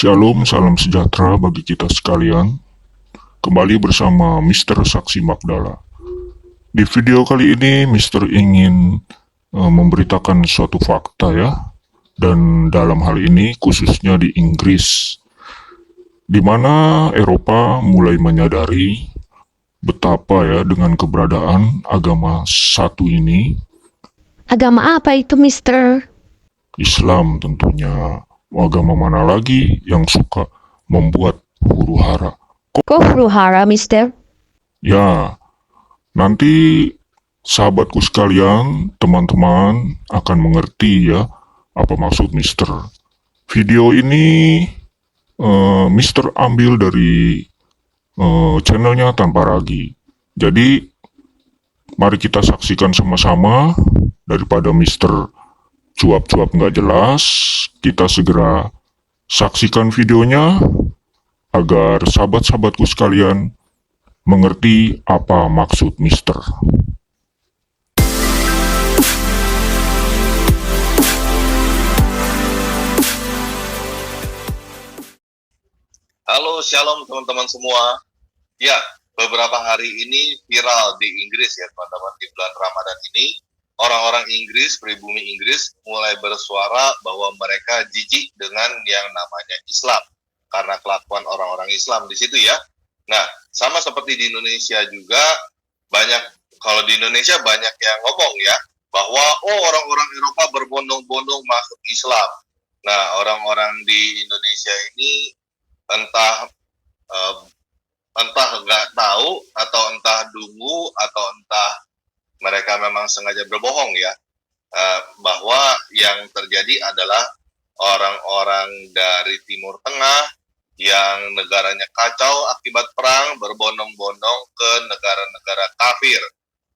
Shalom, salam sejahtera bagi kita sekalian. Kembali bersama Mr. Saksi Magdala. Di video kali ini, Mr. ingin memberitakan suatu fakta ya. Dan dalam hal ini khususnya di Inggris, di mana Eropa mulai menyadari betapa ya dengan keberadaan agama satu ini, Agama apa itu, Mister? Islam tentunya. Agama mana lagi yang suka membuat huru-hara? Kok huru-hara, Mister? Ya, nanti sahabatku sekalian, teman-teman akan mengerti ya apa maksud Mister. Video ini Mister ambil dari channelnya Tanpa Ragi. Jadi mari kita saksikan sama-sama daripada Mister cuap-cuap nggak jelas. Kita segera saksikan videonya agar sahabat-sahabatku sekalian mengerti apa maksud Mister. Halo, shalom teman-teman semua. Ya, beberapa hari ini viral di Inggris ya teman-teman. Di bulan Ramadan ini, orang-orang Inggris, pribumi Inggris mulai bersuara bahwa mereka jijik dengan yang namanya Islam. Karena kelakuan orang-orang Islam di situ ya. Nah, sama seperti di Indonesia juga, kalau di Indonesia banyak yang ngomong ya, bahwa orang-orang Eropa berbondong-bondong masuk Islam. Nah, orang-orang di Indonesia ini entah nggak tahu atau entah dungu atau entah mereka memang sengaja berbohong ya, bahwa yang terjadi adalah orang-orang dari Timur Tengah yang negaranya kacau akibat perang berbondong-bondong ke negara-negara kafir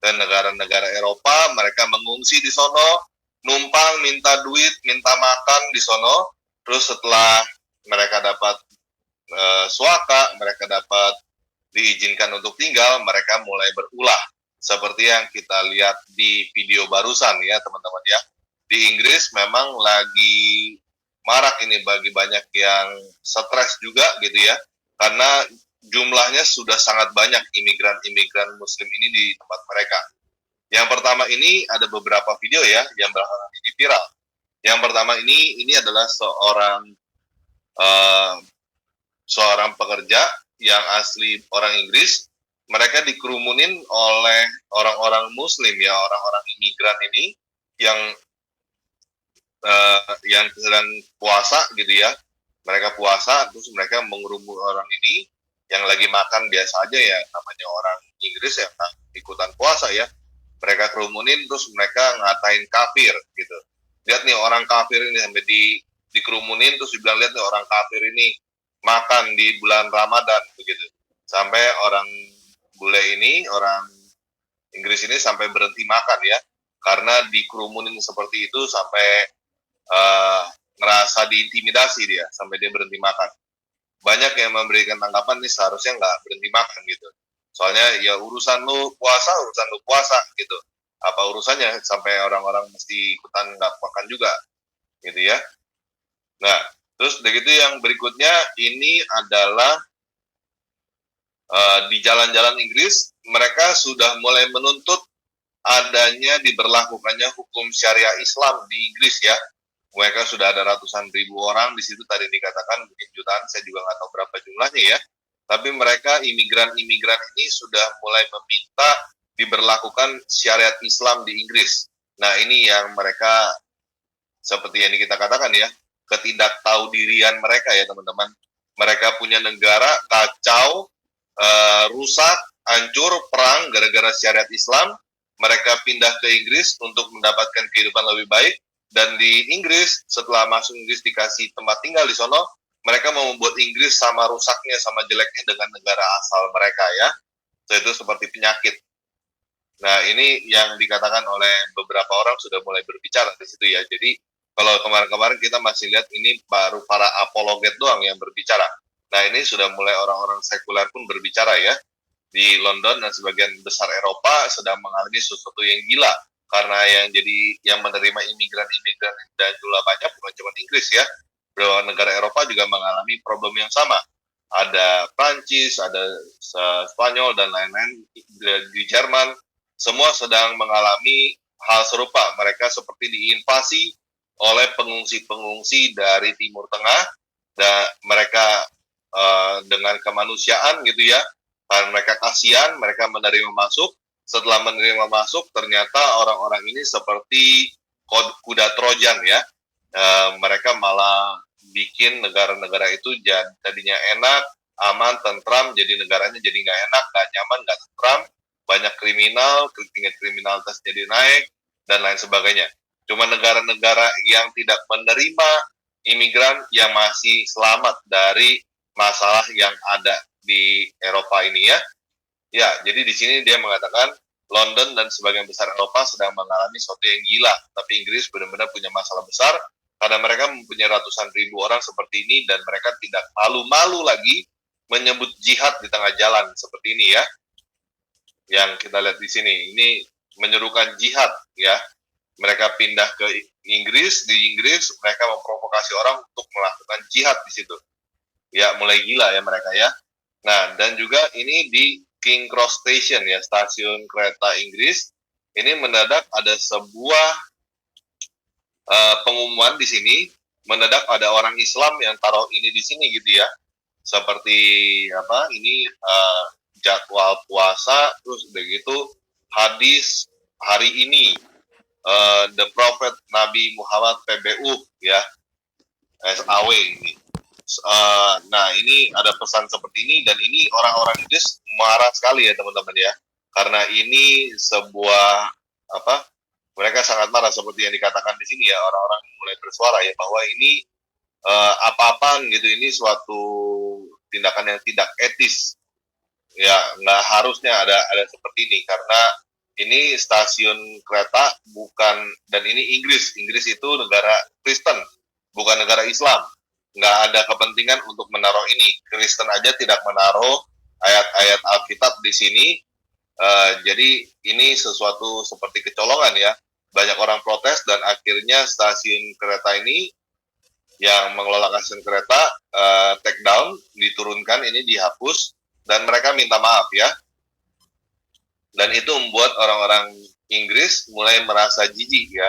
dan negara-negara Eropa. Mereka mengungsi di sono, numpang minta duit, minta makan di sono. Terus setelah mereka dapat suaka, mereka dapat diizinkan untuk tinggal, mereka mulai berulah seperti yang kita lihat di video barusan ya teman-teman ya. Di Inggris memang lagi marak ini, bagi banyak yang stres juga gitu ya, karena jumlahnya sudah sangat banyak imigran muslim ini di tempat mereka. Yang pertama ini ada beberapa video ya yang belakangan ini viral. Yang pertama ini adalah seorang pekerja yang asli orang Inggris. Mereka dikerumunin oleh orang-orang Muslim ya, orang-orang imigran ini yang sedang puasa gitu ya. Mereka puasa, terus mereka mengerumuni orang ini yang lagi makan biasa aja ya, namanya orang Inggris ya, ikutan puasa ya. Mereka kerumunin, terus mereka ngatain kafir gitu. Lihat nih orang kafir ini sampai dikerumunin, terus dibilang lihat nih orang kafir ini makan di bulan Ramadan begitu. Sampai orang bule ini, orang Inggris ini sampai berhenti makan ya, karena dikerumunin seperti itu sampai ngerasa diintimidasi dia, sampai dia berhenti makan. Banyak yang memberikan tanggapan nih seharusnya nggak berhenti makan gitu. Soalnya ya urusan lu puasa gitu. Apa urusannya sampai orang-orang mesti ikutan nggak makan juga gitu ya. Nah, terus begitu yang berikutnya ini adalah di jalan-jalan Inggris, mereka sudah mulai menuntut adanya diberlakukannya hukum syariah Islam di Inggris ya. Mereka sudah ada ratusan ribu orang di situ, tadi dikatakan mungkin jutaan, saya juga nggak tahu berapa jumlahnya ya. Tapi mereka imigran ini sudah mulai meminta diberlakukan syariat Islam di Inggris. Nah ini yang mereka seperti yang kita katakan ya, ketidaktaudirian mereka ya teman-teman. Mereka punya negara kacau, rusak, hancur, perang gara-gara syariat Islam. Mereka pindah ke Inggris untuk mendapatkan kehidupan lebih baik. Dan di Inggris, setelah masuk Inggris dikasih tempat tinggal di sono, mereka mau membuat Inggris sama rusaknya, sama jeleknya dengan negara asal mereka ya. So, itu seperti penyakit. Nah ini yang dikatakan oleh beberapa orang sudah mulai berbicara di situ ya. Jadi kalau kemarin-kemarin kita masih lihat ini baru para apologet doang yang berbicara. Nah ini sudah mulai orang-orang sekuler pun berbicara ya. Di London dan sebagian besar Eropa sedang mengalami sesuatu yang gila. Karena yang menerima imigran dan jumlah banyak bukan cuma Inggris ya. beberapa negara Eropa juga mengalami problem yang sama. Ada Prancis, ada Spanyol, dan lain-lain di Jerman, semua sedang mengalami hal serupa. Mereka seperti diinvasi oleh pengungsi-pengungsi dari Timur Tengah, dan mereka dengan kemanusiaan gitu ya, karena mereka kasihan, mereka menerima masuk. Setelah menerima masuk, ternyata orang-orang ini seperti kuda Trojan ya. Mereka malah bikin negara-negara itu jadinya enak, aman, tentram, jadi negaranya jadi nggak enak, nggak nyaman, nggak tentram, banyak kriminal, tingkat kriminalitas jadi naik, dan lain sebagainya. Cuma negara-negara yang tidak menerima imigran yang masih selamat dari masalah yang ada di Eropa ini ya. Ya, jadi di sini dia mengatakan London dan sebagian besar Eropa sedang mengalami sesuatu yang gila, tapi Inggris benar-benar punya masalah besar karena mereka mempunyai ratusan ribu orang seperti ini, dan mereka tidak malu-malu lagi menyebut jihad di tengah jalan seperti ini ya. Yang kita lihat di sini, ini menyerukan jihad ya. Mereka pindah ke Inggris, di Inggris mereka memprovokasi orang untuk melakukan jihad di situ. Ya, mulai gila ya mereka ya. Nah, dan juga ini di King Cross Station ya, stasiun kereta Inggris. Ini mendadak ada sebuah pengumuman di sini, mendadak ada orang Islam yang taruh ini di sini gitu ya. Seperti apa? Ini jadwal puasa, terus begitu hadis hari ini, The Prophet Nabi Muhammad PBU ya, SAW ini. Nah, ini ada pesan seperti ini, dan ini orang-orang Inggris marah sekali ya teman-teman ya, karena ini sebuah apa? Mereka sangat marah seperti yang dikatakan di sini ya, orang-orang mulai bersuara ya bahwa ini apa-apaan gitu, ini suatu tindakan yang tidak etis ya, nggak harusnya ada seperti ini, karena ini stasiun kereta bukan, dan ini Inggris itu negara Kristen, bukan negara Islam. Nggak ada kepentingan untuk menaruh ini. Kristen aja tidak menaruh ayat-ayat Alkitab di sini. Jadi ini sesuatu seperti kecolongan ya. Banyak orang protes, dan akhirnya stasiun kereta ini yang mengelola stasiun kereta take down, diturunkan, ini dihapus, dan mereka minta maaf ya. Dan itu membuat orang-orang Inggris mulai merasa jijik ya,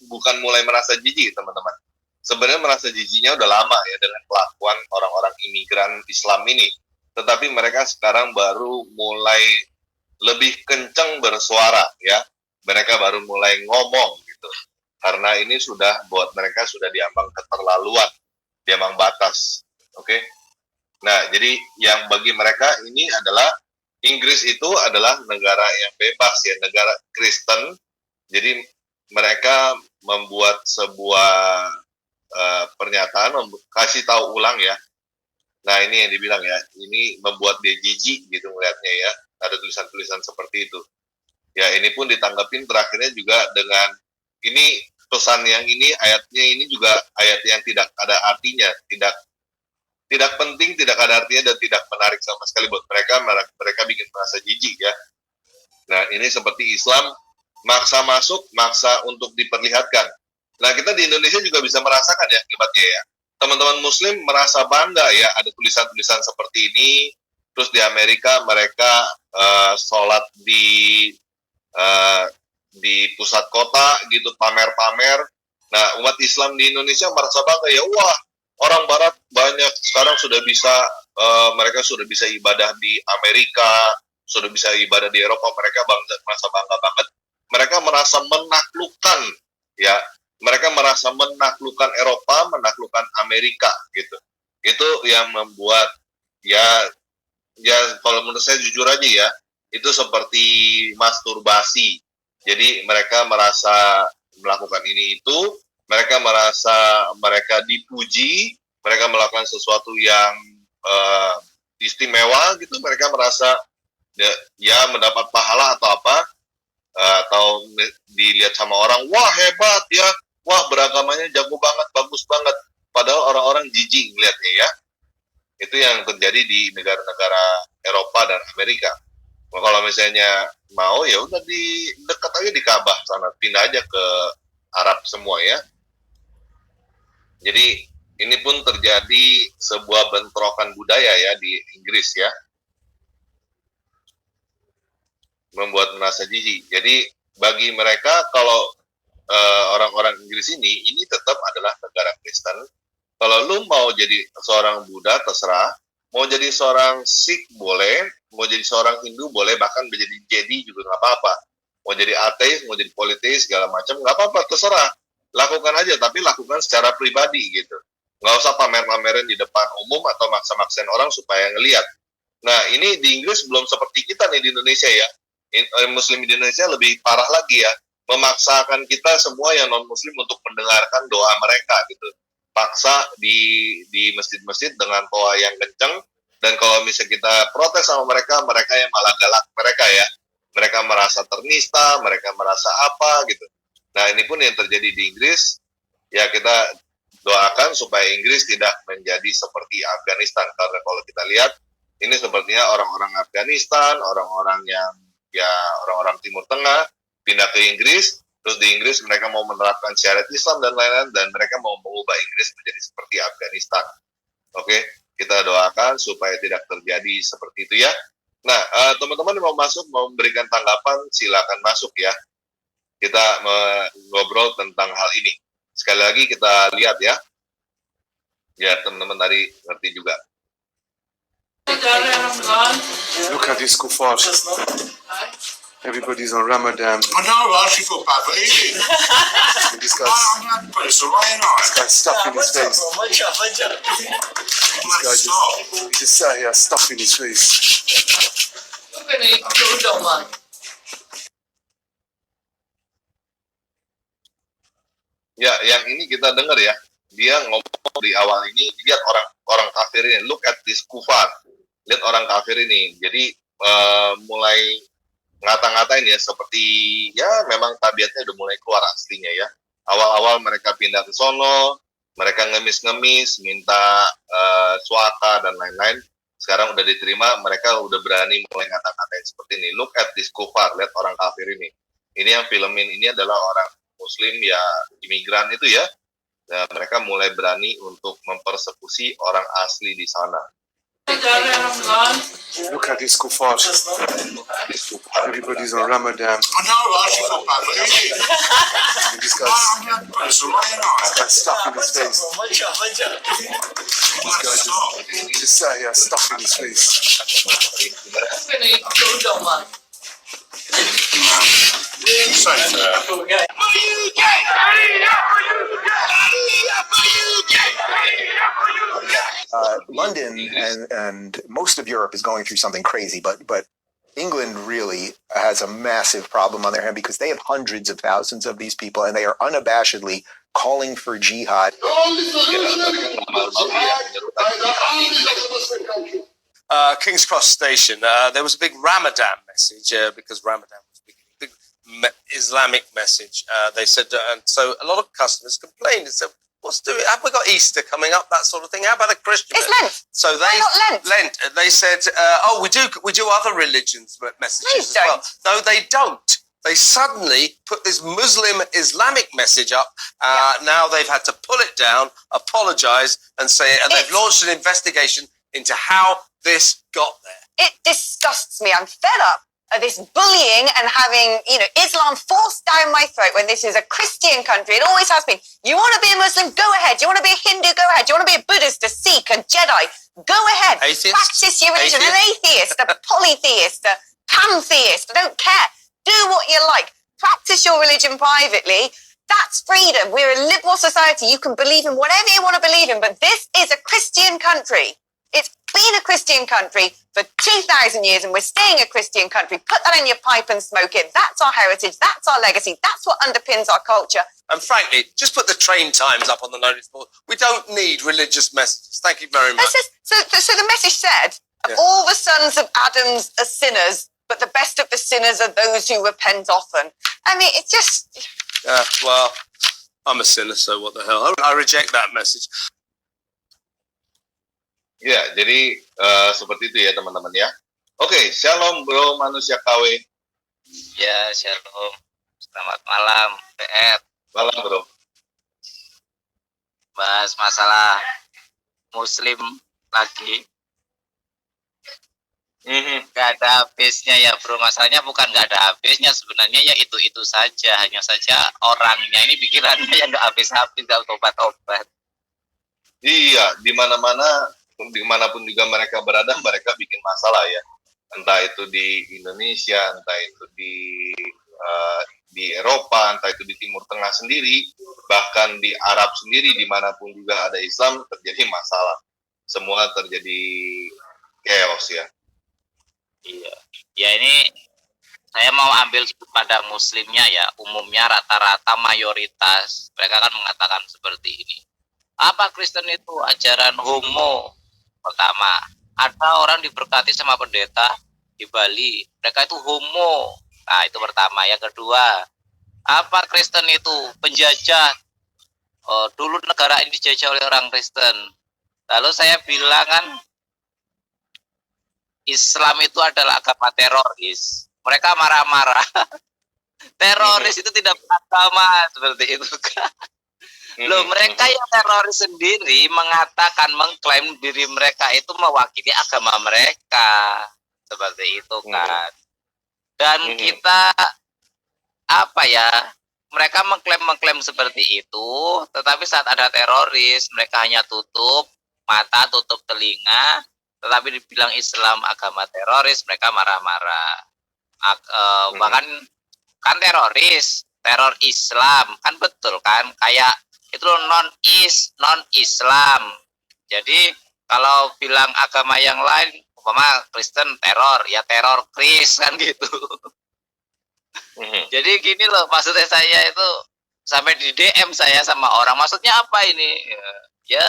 bukan mulai merasa jijik teman-teman. Sebenarnya merasa jijiknya udah lama ya dengan kelakuan orang-orang imigran Islam ini. Tetapi mereka sekarang baru mulai lebih kencang bersuara ya. Mereka baru mulai ngomong gitu. Karena ini sudah buat mereka sudah diambang keterlaluan, diambang batas. Oke. Nah, jadi yang bagi mereka ini adalah Inggris itu adalah negara yang bebas ya, negara Kristen. Jadi mereka membuat sebuah pernyataan, kasih tahu ulang ya. Nah, ini yang dibilang ya, ini membuat dia jijik gitu melihatnya ya. Ada tulisan-tulisan seperti itu. Ya, ini pun ditanggapin terakhirnya juga dengan ini pesan yang ini, ayatnya ini juga ayat yang tidak ada artinya, tidak penting, tidak ada artinya, dan tidak menarik sama sekali buat mereka. Mereka bikin merasa jijik ya. Nah, ini seperti Islam maksa masuk, maksa untuk diperlihatkan. Nah, kita di Indonesia juga bisa merasakan ya akibatnya ya. Teman-teman Muslim merasa bangga ya ada tulisan-tulisan seperti ini. Terus di Amerika mereka sholat di pusat kota gitu, pamer-pamer. Nah, umat Islam di Indonesia merasa bangga ya. Wah, orang Barat banyak sekarang sudah bisa, mereka sudah bisa ibadah di Amerika, sudah bisa ibadah di Eropa. Mereka merasa bangga banget. Mereka merasa menaklukkan ya. Mereka merasa menaklukkan Eropa, menaklukkan Amerika gitu. Itu yang membuat ya kalau menurut saya jujur aja ya, itu seperti masturbasi. Jadi mereka merasa melakukan ini itu, mereka merasa mereka dipuji, mereka melakukan sesuatu yang istimewa gitu, mereka merasa ya mendapat pahala atau apa, atau dilihat sama orang, wah hebat ya, wah beragamanya jago banget, bagus banget. Padahal orang-orang jijik melihatnya ya. Itu yang terjadi di negara-negara Eropa dan Amerika. Nah, kalau misalnya mau ya udah di dekat aja di Ka'bah sana, pindah aja ke Arab semua ya. Jadi ini pun terjadi sebuah bentrokan budaya ya di Inggris ya, membuat merasa jijik. Jadi bagi mereka kalau orang-orang Inggris ini tetap adalah negara Kristen. Kalau lu mau jadi seorang Buddha terserah, mau jadi seorang Sikh boleh, mau jadi seorang Hindu boleh, bahkan menjadi Jedi juga nggak apa-apa. Mau jadi ateis, mau jadi politis segala macam nggak apa-apa, terserah. Lakukan aja, tapi lakukan secara pribadi gitu. Nggak usah pamer-pamerin di depan umum atau maksa-maksain orang supaya ngelihat. Nah ini di Inggris belum seperti kita nih di Indonesia ya. Muslim di Indonesia lebih parah lagi ya, memaksakan kita semua yang non Muslim untuk mendengarkan doa mereka gitu, paksa di masjid-masjid dengan doa yang kenceng, dan kalau misalnya kita protes sama mereka, mereka yang malah galak mereka ya, mereka merasa ternista, mereka merasa apa gitu. Nah ini pun yang terjadi di Inggris ya, kita doakan supaya Inggris tidak menjadi seperti Afghanistan, karena kalau kita lihat ini sepertinya orang-orang Afghanistan, orang-orang yang ya orang-orang Timur Tengah pindah ke Inggris, terus di Inggris mereka mau menerapkan syariat Islam dan lain-lain, dan mereka mau mengubah Inggris menjadi seperti Afghanistan. Oke, kita doakan supaya tidak terjadi seperti itu ya. Nah, teman-teman yang mau masuk, mau memberikan tanggapan, silakan masuk ya. Kita ngobrol tentang hal ini. Sekali lagi kita lihat ya, biar teman-teman tadi ngerti juga. Look at this kuffar. Everybody's on Ramadan. I know, I actually feel bad for eating. This I'm happy, but it's alright, nice. guy's stuffing his face. This guy just sat here stuffing his face. Ya, yang ini kita dengar ya, dia ngomong di awal ini, lihat orang kafir ini, look at this kufar, lihat orang kafir ini. Jadi mulai ngata-ngatain ya, seperti ya memang tabiatnya udah mulai keluar aslinya ya. Awal-awal mereka pindah ke sono, mereka ngemis-ngemis, minta suaka dan lain-lain. Sekarang udah diterima, mereka udah berani mulai ngata-ngatain seperti ini. Look at this kufar, lihat orang kafir ini. Ini yang filmin ini adalah orang Muslim ya, imigran itu ya. Nah, mereka mulai berani untuk mempersekusi orang asli di sana. Look at this kuffar. Everybody's on Ramadan. I know, I actually feel bad for eating. This I'm happy, but it's alright, nice. guy's stuffing his face. This guy just sat here stuffing his face. So fair. London and most of Europe is going through something crazy, but England really has a massive problem on their hand because they have hundreds of thousands of these people, and they are unabashedly calling for jihad. King's Cross Station, there was a big Ramadan message because Ramadan was a big Islamic message. They said, and so a lot of customers complained and said, "What's doing? Have we got Easter coming up? That sort of thing. How about a Christian?" It's Lent. So they Why not Lent? They said, "Oh, we do other religions messages No, you as well." No, they don't. They suddenly put this Muslim Islamic message up. Now they've had to pull it down, apologise, and say, and they've launched an investigation into how this got there. It disgusts me. I'm fed up of this bullying and having, Islam forced down my throat when this is a Christian country. It always has been. You want to be a Muslim? Go ahead. You want to be a Hindu? Go ahead. You want to be a Buddhist, a Sikh, a Jedi? Go ahead. Atheist? Practice your religion. An atheist, a polytheist, a pantheist. I don't care. Do what you like. Practice your religion privately. That's freedom. We're a liberal society. You can believe in whatever you want to believe in, but this is a Christian country. It's been a Christian country for 2,000 years, and we're staying a Christian country. Put that in your pipe and smoke it. That's our heritage. That's our legacy. That's what underpins our culture. And frankly, just put the train times up on the notice board. We don't need religious messages. Thank you very much. So the message said, all the sons of Adam are sinners, but the best of the sinners are those who repent often. I mean, it's just... Yeah, well, I'm a sinner, so what the hell? I reject that message. Ya, jadi seperti itu ya teman-teman ya. Oke, shalom bro manusia KW. Ya, shalom. Selamat malam, PR. Malam bro. bahas masalah Muslim lagi. Gak ada habisnya ya bro, masalahnya bukan gak ada habisnya, sebenarnya ya itu saja, hanya saja orangnya ini pikirannya yang gak habis-habis, gak obat-obat. Iya, dimanapun juga mereka berada, mereka bikin masalah ya. Entah itu di Indonesia, entah itu di Eropa, entah itu di Timur Tengah sendiri, bahkan di Arab sendiri, dimanapun juga ada Islam, terjadi masalah. Semua terjadi chaos ya. Iya, ya ini saya mau ambil sudut pandang Muslimnya ya, umumnya rata-rata mayoritas mereka kan mengatakan seperti ini. Apa Kristen itu ajaran homo? Pertama, ada orang diberkati sama pendeta di Bali, mereka itu homo. Nah itu pertama. Yang kedua, apa Kristen itu penjajah? Dulu negara ini dijajah oleh orang Kristen. Lalu saya bilang kan, Islam itu adalah agama teroris. Mereka marah-marah. Teroris itu tidak beragama seperti itu kan. Loh, mereka yang teroris sendiri mengatakan, mengklaim diri mereka itu mewakili agama mereka. Seperti itu kan. Dan kita apa ya? Mereka mengklaim seperti itu, tetapi saat ada teroris, mereka hanya tutup mata, tutup telinga. Tetapi dibilang Islam agama teroris, mereka marah-marah. Bahkan kan teror Islam kan betul kan, kayak itu non Islam. Jadi kalau bilang agama yang lain, umpama Kristen teror, ya teror Kris kan gitu. Jadi gini loh, maksudnya saya itu sampai di DM saya sama orang, maksudnya apa ini? Ya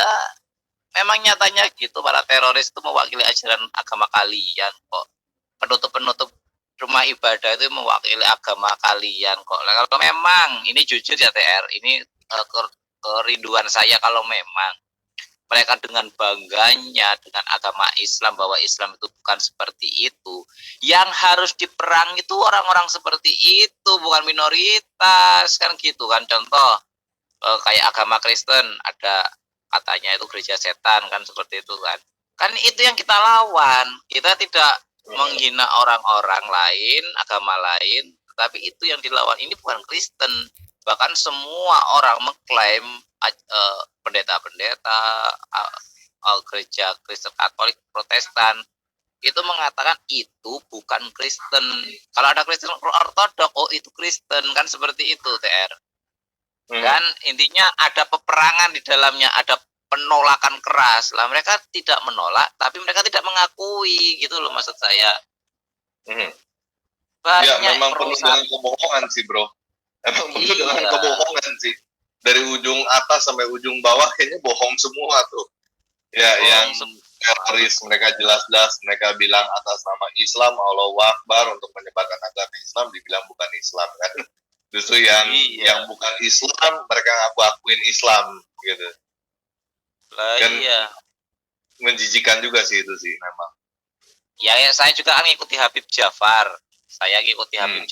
memang nyatanya gitu, para teroris itu mewakili ajaran agama kalian kok. Penutup rumah ibadah itu mewakili agama kalian kok. Kalau memang ini jujur ya TR, ini kerinduan saya, kalau memang mereka dengan bangganya dengan agama Islam, bahwa Islam itu bukan seperti itu, yang harus diperang itu orang-orang seperti itu, bukan minoritas kan gitu kan. Contoh kayak agama Kristen ada katanya itu gereja setan kan, seperti itu kan. Kan itu yang kita lawan. Kita tidak menghina orang-orang lain, agama lain, tetapi itu yang dilawan. Ini bukan Kristen. Bahkan semua orang mengklaim pendeta-pendeta gereja Kristen, Katolik, Protestan itu mengatakan itu bukan Kristen. Kalau ada Kristen Ortodok, oh itu Kristen kan, seperti itu TR. Dan intinya ada peperangan di dalamnya, ada penolakan keras lah. Mereka tidak menolak, tapi mereka tidak mengakui gitu loh, maksud saya. Ya memang penuh dengan kebohongan sih bro. Emang penuh dengan kebohongan sih. Dari ujung atas sampai ujung bawah kayaknya bohong semua tuh. Ya yang teroris mereka jelas-jelas mereka bilang atas nama Islam, Allahu Akbar, untuk menyebarkan agama Islam, dibilang bukan Islam kan. Justru yang bukan Islam mereka ngaku-akuin Islam gitu. Dan menjijikan juga sih itu sih memang. Ya saya juga kan ngikuti Habib Jafar. Habib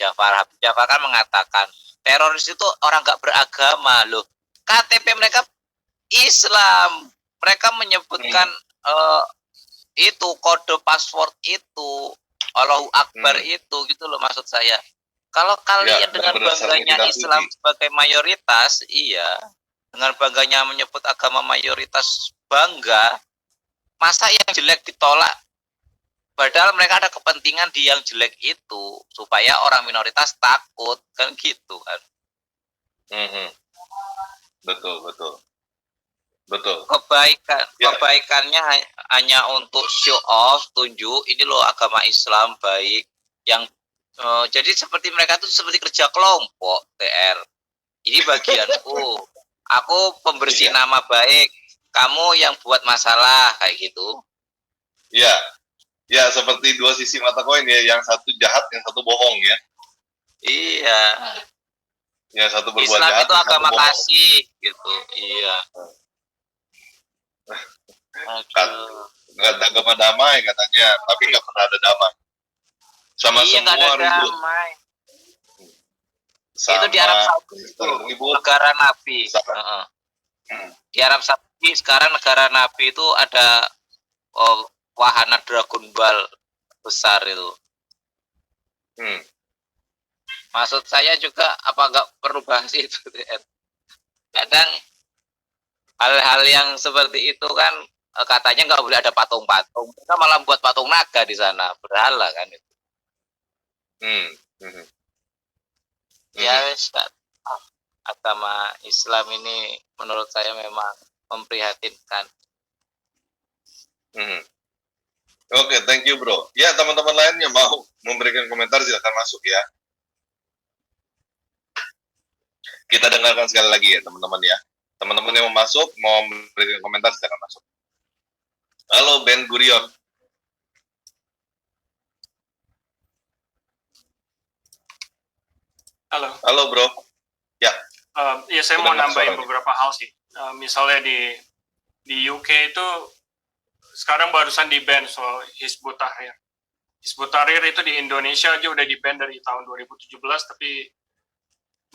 Jafar kan mengatakan teroris itu orang gak beragama loh. KTP mereka Islam. Mereka menyebutkan itu kode password itu Allahu Akbar itu gitu loh, maksud saya. Kalau kalian dengan bangganya Islam sebagai mayoritas, iya, dengan bangganya menyebut agama mayoritas bangga, masa yang jelek ditolak? Padahal mereka ada kepentingan di yang jelek itu supaya orang minoritas takut kan gitu kan. Betul. Kebaikannya hanya untuk show off, tunjuk ini loh agama Islam baik. Yang jadi seperti mereka tuh seperti kerja kelompok TR. Ini bagianku. Aku pembersih nama baik. Kamu yang buat masalah kayak gitu. Iya. Ya seperti dua sisi mata koin ya, yang satu jahat, yang satu bohong ya. Iya. Yang satu berbuat Islam jahat, itu agama kasih gitu. Iya. Nggak ada agama damai katanya, tapi nggak pernah ada damai. Sama semua ribut. Damai. Sama itu di Arab Saudi itu negara Nabi. Di Arab Saudi sekarang negara Nabi itu ada wahana Dragon Ball besar itu. Maksud saya juga apa nggak perlu bahas itu? Kadang hal-hal yang seperti itu kan katanya nggak boleh ada patung-patung. Kita malah buat patung naga di sana, berhala kan itu. Ya wes, agama Islam ini menurut saya memang memprihatinkan. Oke, thank you bro. Ya, teman-teman lain yang mau memberikan komentar silakan masuk ya. Kita dengarkan sekali lagi ya teman-teman ya. Teman-teman yang mau masuk, mau memberikan komentar silakan masuk. Halo Ben Gurion. Halo. Halo bro. Ya. Ya saya mau nambahin beberapa hal sih. Misalnya di UK itu sekarang barusan di ban soal Hizbut Tahrir. Hizbut Tahrir itu di Indonesia aja udah di ban dari tahun 2017, tapi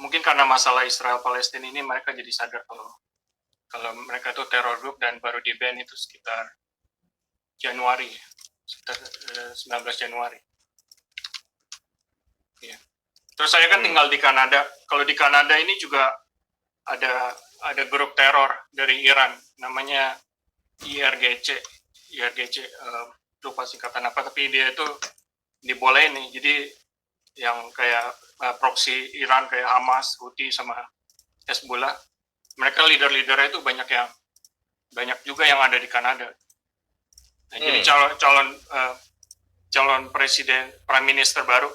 mungkin karena masalah Israel Palestina ini mereka jadi sadar kalau mereka itu teror group dan baru di ban itu sekitar Januari, sekitar 19 Januari. Ya. Terus saya kan tinggal di Kanada. Kalau di Kanada ini juga ada grup teror dari Iran, namanya IRGC, lupa singkatan apa, tapi dia itu dibolehin nih. Jadi yang kayak proksi Iran kayak Hamas, Houthi sama Hezbollah, mereka leader-leadernya itu banyak juga yang ada di Kanada. Nah, jadi calon presiden, prime minister baru,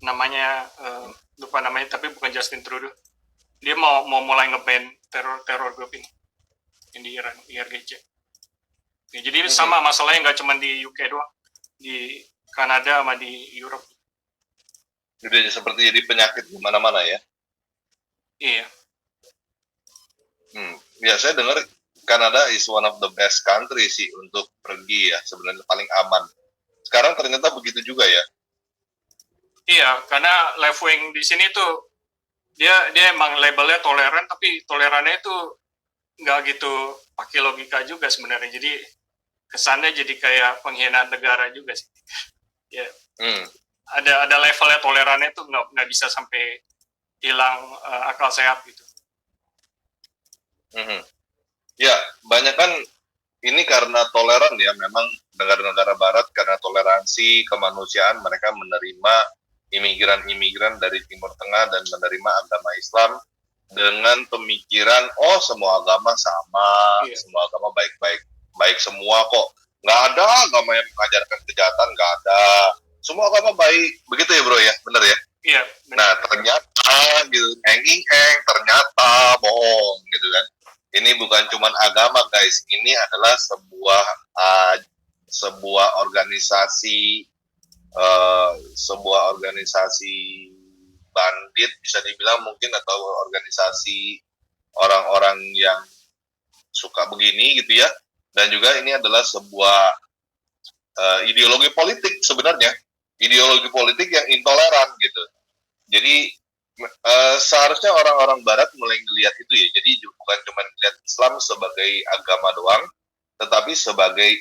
namanya lupa namanya, tapi bukan Justin Trudeau. Dia mau mulai nge-ban teror grup ini yang di Iran, IRGC. Ya, jadi sama masalahnya nggak cuma di UK doang, di Kanada sama di Europe. Jadi seperti jadi penyakit di mana-mana ya. Iya. Ya saya dengar Kanada is one of the best country sih untuk pergi ya, sebenarnya paling aman. Sekarang ternyata begitu juga ya. Iya, karena left wing di sini tuh dia emang labelnya toleran, tapi tolerannya itu nggak gitu pakai logika juga sebenarnya. Jadi kesannya jadi kayak pengkhianat negara juga sih. Ya. Ada levelnya tolerannya tuh nggak bisa sampai hilang akal sehat gitu. Ya, banyak kan ini karena toleran ya, memang negara-negara barat karena toleransi kemanusiaan mereka menerima imigran-imigran dari Timur Tengah dan menerima agama Islam dengan pemikiran semua agama sama, semua agama baik semua kok, nggak ada agama yang mengajarkan kejahatan, nggak ada, semua agama baik, begitu ya bro ya, bener ya? Iya. Nah ternyata gitu, ternyata bohong gitu kan. Ini bukan cuma agama guys, ini adalah sebuah organisasi bandit bisa dibilang mungkin, atau organisasi orang-orang yang suka begini gitu ya. Dan juga ini adalah sebuah ideologi politik sebenarnya, ideologi politik yang intoleran gitu. Jadi seharusnya orang-orang barat mulai melihat itu ya. Jadi bukan cuma melihat Islam sebagai agama doang, tetapi sebagai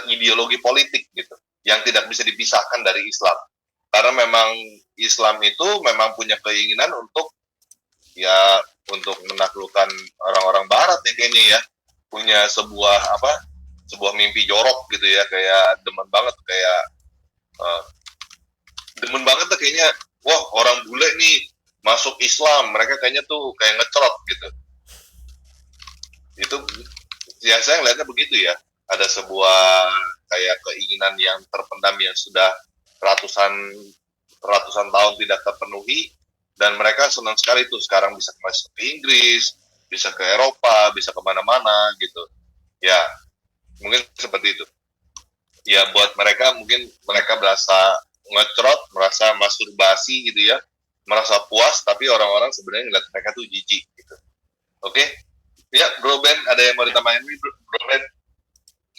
ideologi politik gitu, yang tidak bisa dipisahkan dari Islam. Karena memang Islam itu memang punya keinginan untuk menaklukkan orang-orang barat ya kayaknya ya. Punya sebuah mimpi jorok gitu ya, kayak demen banget tuh kayaknya, wah orang bule nih masuk Islam, mereka kayaknya tuh kayak ngecerot gitu. Itu ya saya ngeliatnya begitu ya. Ada sebuah kayak keinginan yang terpendam yang sudah ratusan tahun tidak terpenuhi, dan mereka senang sekali tuh sekarang bisa masuk ke Inggris, bisa ke Eropa, bisa kemana-mana gitu. Ya mungkin seperti itu. Ya buat mereka mungkin mereka merasa ngecerot, merasa masturbasi gitu ya, merasa puas, tapi orang-orang sebenarnya ngeliat mereka tuh jijik gitu. Oke? Ya, Bro Ben, ada yang mau ditambahin nih, Bro Ben?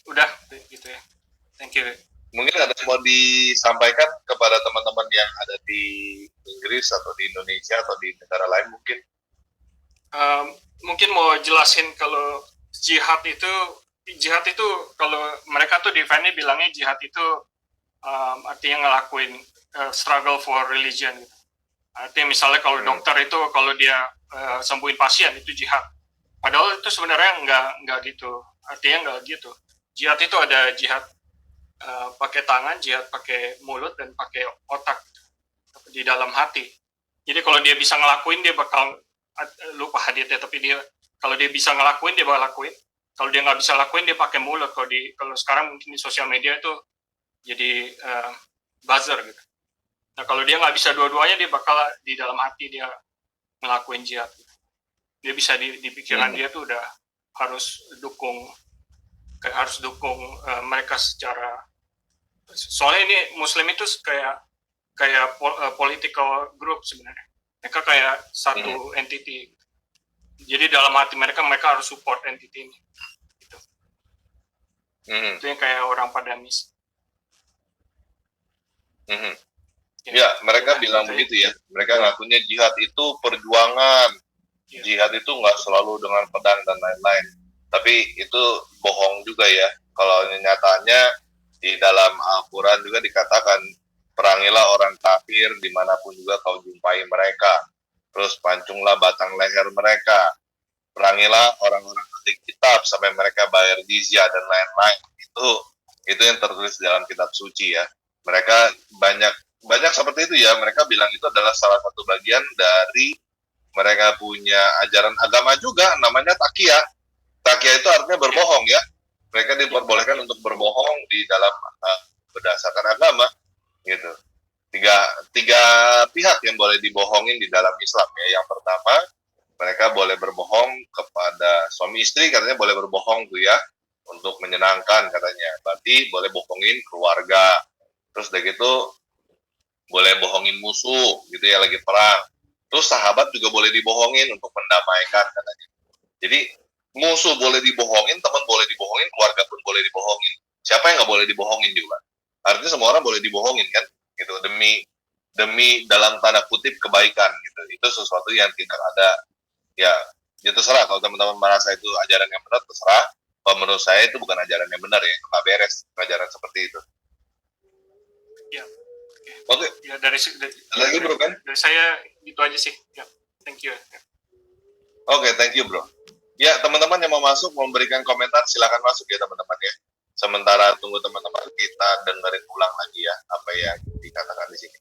Udah, gitu ya. Thank you. Mungkin ada yang mau disampaikan kepada teman-teman yang ada di Inggris atau di Indonesia atau di negara lain mungkin? mungkin mau jelasin kalau jihad itu kalau mereka tuh define-nya bilangnya jihad itu artinya ngelakuin struggle for religion gitu. Artinya misalnya kalau dokter itu kalau dia sembuhin pasien itu jihad. Padahal itu sebenarnya nggak gitu. Artinya nggak gitu. Jihad itu ada jihad pakai tangan, jihad pakai mulut dan pakai otak di dalam hati. Jadi kalau dia bisa ngelakuin dia bakal lupa haditsnya, tapi kalau dia bisa ngelakuin dia bakal lakuin. Kalau dia nggak bisa lakuin dia pakai mulut. Kalau sekarang mungkin di sosial media itu jadi buzzer gitu. Nah kalau dia nggak bisa dua-duanya dia bakal di dalam hati dia ngelakuin jihad. Gitu. Dia bisa di pikiran dia tuh udah harus dukung mereka secara, soalnya ini Muslim itu kayak political group sebenarnya. Mereka kayak satu entity. Jadi dalam hati mereka harus support entity ini. Gitu. Itu yang kayak orang Padamis. Ya, mereka bilang begitu ya. Mereka ngakunya jihad itu perjuangan. Jihad itu nggak selalu dengan pedang dan lain-lain. Tapi itu bohong juga ya. Kalau nyatanya di dalam Al-Quran juga dikatakan, perangilah orang kafir dimanapun juga kau jumpai mereka. Terus pancunglah batang leher mereka. Perangilah orang-orang ahli kitab sampai mereka bayar jizyah dan lain-lain. Itu yang tertulis dalam kitab suci ya. Mereka banyak seperti itu ya. Mereka bilang itu adalah salah satu bagian dari mereka punya ajaran agama juga, namanya taqiyah. Taqiyah itu artinya berbohong ya. Mereka diperbolehkan untuk berbohong di dalam berdasarkan agama gitu. Tiga pihak yang boleh dibohongin di dalam Islam ya. Yang pertama, mereka boleh berbohong kepada suami istri, katanya boleh berbohong tuh ya, untuk menyenangkan katanya. Berarti boleh bohongin keluarga. Terus udah gitu boleh bohongin musuh gitu ya, lagi perang. Terus sahabat juga boleh dibohongin untuk mendamaikan katanya. Jadi musuh boleh dibohongin, teman boleh dibohongin, keluarga pun boleh dibohongin. Siapa yang nggak boleh dibohongin juga? Artinya semua orang boleh dibohongin kan? Gitu, demi dalam tanda kutip kebaikan gitu. Itu sesuatu yang tidak ada ya terserah. Kalau teman-teman merasa itu ajaran yang benar, terserah. Kalau menurut saya itu bukan ajaran yang benar ya, nggak beres ajaran seperti itu. Ya. Oke. Ya dari lagi bro kan? Dari saya gitu aja sih. Ya, thank you. Oke, thank you bro. Ya teman-teman yang mau masuk memberikan komentar silakan masuk ya teman-teman ya. Sementara tunggu teman-teman kita dengerin ulang lagi ya apa yang dikatakan di sini.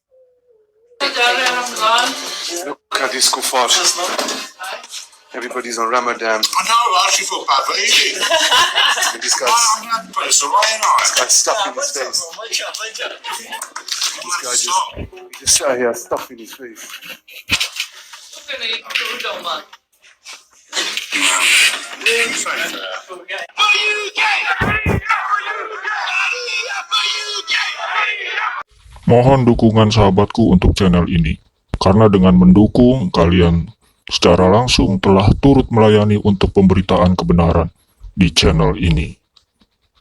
Look at this kuffar. Everybody's on Ramadan. I know, I actually feel bad for eating. This guy's stuffing his face. This guy just sat here stuffing his face. Mohon dukungan sahabatku untuk channel ini, karena dengan mendukung, kalian secara langsung telah turut melayani untuk pemberitaan kebenaran di channel ini.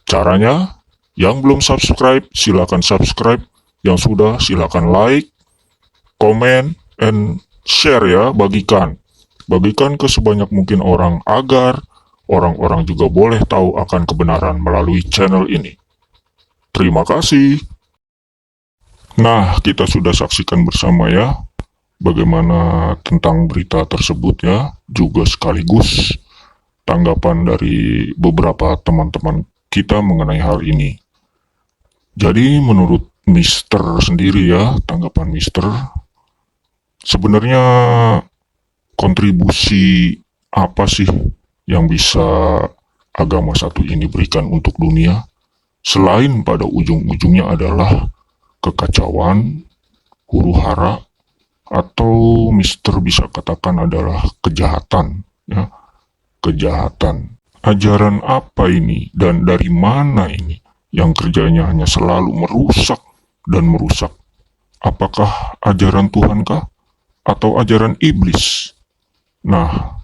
Caranya, yang belum subscribe, silakan subscribe. Yang sudah, silakan like, komen, and share ya, bagikan. Bagikan ke sebanyak mungkin orang agar orang-orang juga boleh tahu akan kebenaran melalui channel ini. Terima kasih. Nah, kita sudah saksikan bersama ya, bagaimana tentang berita tersebut ya, juga sekaligus tanggapan dari beberapa teman-teman kita mengenai hal ini. Jadi menurut Mister sendiri ya, tanggapan Mister, sebenarnya kontribusi apa sih yang bisa agama satu ini berikan untuk dunia, selain pada ujung-ujungnya adalah kekacauan, huru-hara, atau Mister bisa katakan adalah kejahatan ya, kejahatan. Ajaran apa ini dan dari mana ini yang kerjanya hanya selalu merusak dan merusak? Apakah ajaran Tuhankah atau ajaran iblis? Nah,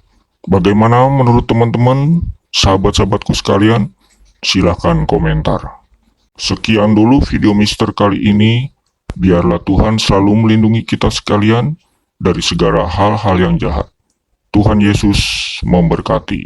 bagaimana menurut teman-teman, sahabat-sahabatku sekalian? Silakan komentar. Sekian dulu video Mister kali ini. Biarlah Tuhan selalu melindungi kita sekalian dari segala hal-hal yang jahat. Tuhan Yesus memberkati.